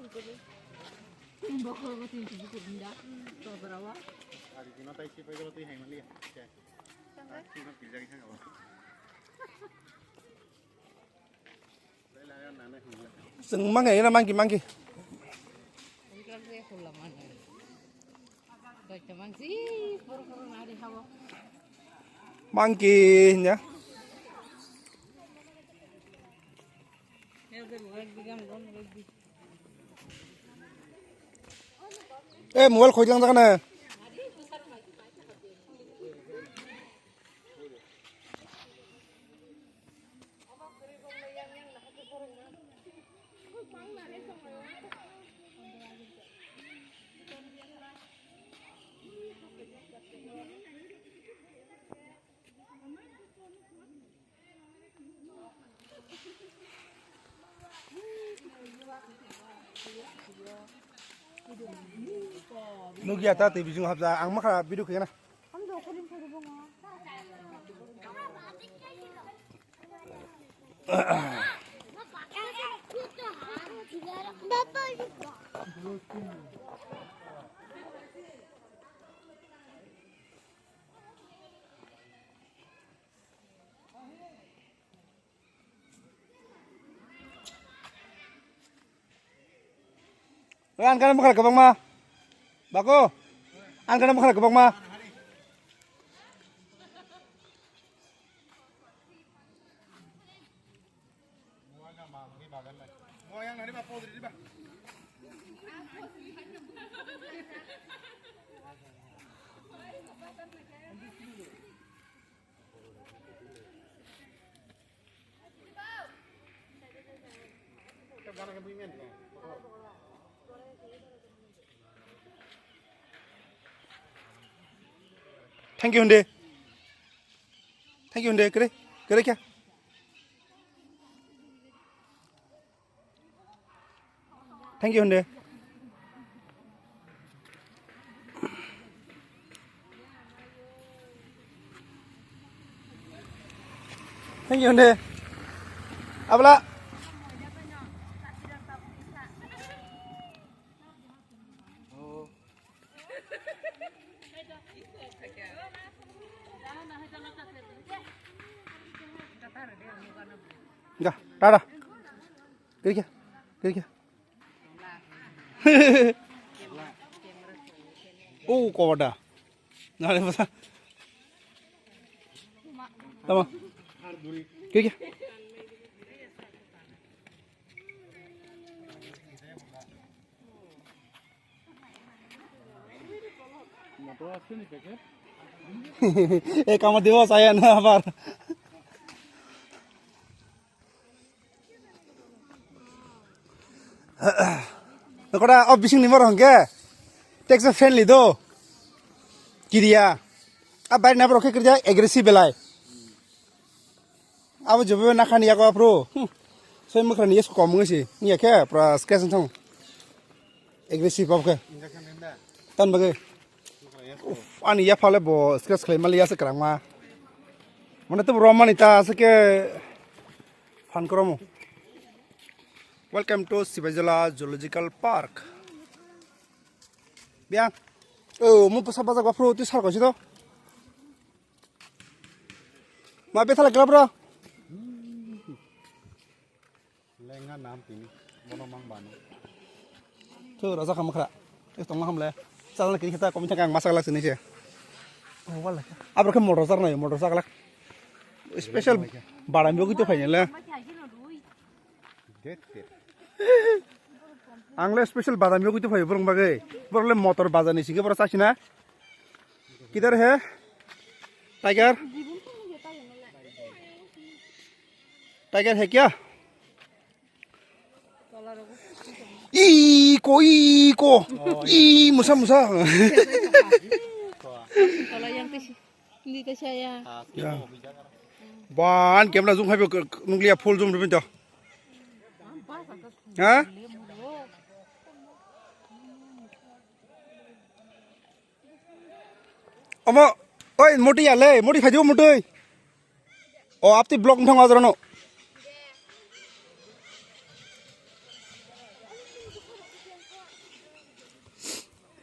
Bakal ko tin buku benda. To berawa. Hari ini nanti si pergi kalau tu yang mana ya? Si nak pizza kita nggak? Saya lah yang nana hingga. Seng mangga ya mangki. Kan saya kulaman. Dah cuman sih baru nari hawa. Mangki ya. Ya udah rugby kan rugby. Mobile खोज lung जाना है Nugia ta TV jung habza ang makha video kena An kana makha kabang ma Bako an kana makha kabang ma Thank you Hunde. Thank you Hunde. Kere क्या? Thank you Hunde. Thank you Hunde. Abla. Enggak, tada. Kiri kia. Oh, kau ada. Nggak ada apa. Tama. Kiri kia. Kamu dewa saya na abar. Nakora bising ni morong ke? Tax friendly do. Kiria. Ab bayar na bro ke kerja aggressive belai. Ab jobe na khani ya ko bro. So mo khani yes ko mo ngisi. Ni ke pra sketch thong. Aggressive ab ke. Tan bagai. Ani ya phale bo sketch khlai mali ya se krang ma. Mane to roman ita se ke fan kromo. Welcome to Sibajala Zoological Park. Biang, mau pasal pasal gua pro tu salah kau sih tu? Mau betul lagi lah bro? Lengan nampi ni, mono mang banu. Tu rasa kamu kera, itu tengah kamu le. Salah lagi kita kau macam masak lagi sini sih. Oh wallah. Apa kamu motor sak lagi? Special barang begitu kayaknya le. Angle special बादाम यो कितने भाई बरंग बागे बरले motor बाजार नहीं सीखे बरस आशी ना किधर है टाइगर टाइगर है क्या इको मुसा Kalau yang di saya. Ban kamera zoom hai nunglia full zoom dulu Hah? Omo, oi moti ya le, moti khaju moti. Oh, apti blog thang wazrano.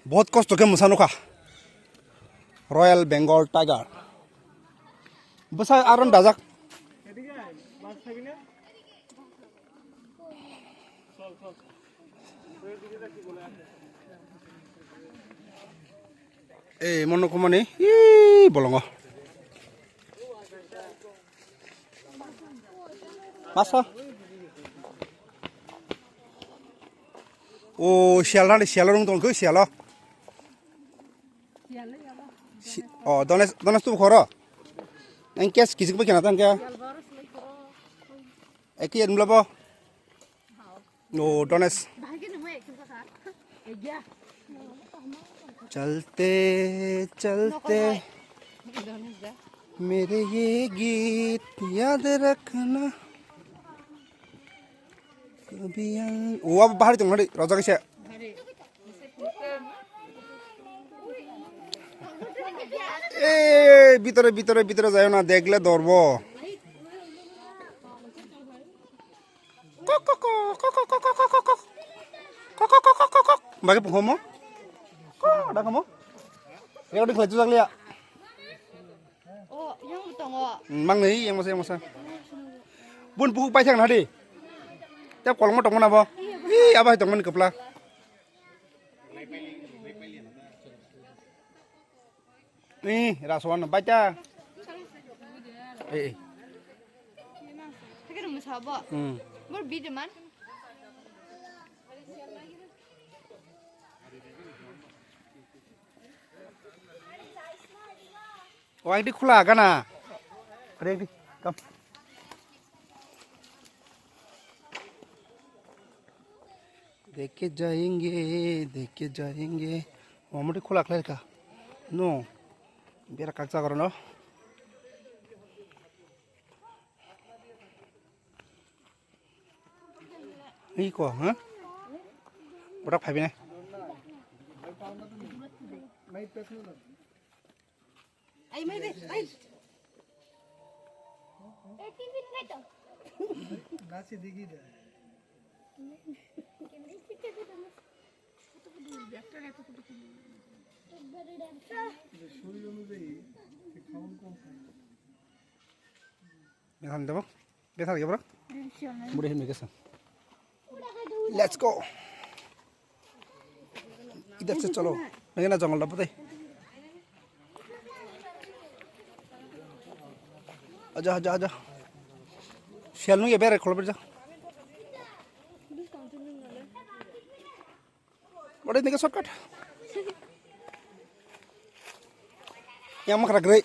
बहुत कष्ट के मोसानुखा रॉयल बेंगल टाइगर बसा आरन दाजाक মনো কমানি বলঙ্গ মাছা ও শিয়াল না শিয়াল রং দংখো শিয়াল দনেশ তুই খর কেস কিছু পাই কেনা তাঙ্কে একই এমলাব ও দনেশ चलते चलते मेरे ये गीत याद रखना कभी ओ अब बाहर तुम हड़ी राजा कैसे ए भीतरे भीतरे भीतरे जाओ ना देखले दौड़बो बाकी पहुँचो ada kamu? Ya udah kelihatan juga lihat. Oh, yang utang oh. Mang nih yang masa. Bun buku pajang nadi. Tiap kolong mau tonggon apa? Ih, apa tonggon kepala? Nih, rasuan baca. Kita mau coba. Mau beli man? Oh, ini khula kan na? Ada ini, kam. देखे जाएंगे मोमोटी खुला खले का no बेरा कागजा करो ना ini kok ha berak भाई ने आई मैं दे आई गाछी दिगी दे बेथान देबो बेथान के बरा बुढ़े में कैसा लेट्स गो इधर से चलो मैं ना जंगल पता है आजा आजा आजा शेल ये बेरे खोल पर जा बड़े निके शॉर्टकट yang mak ragre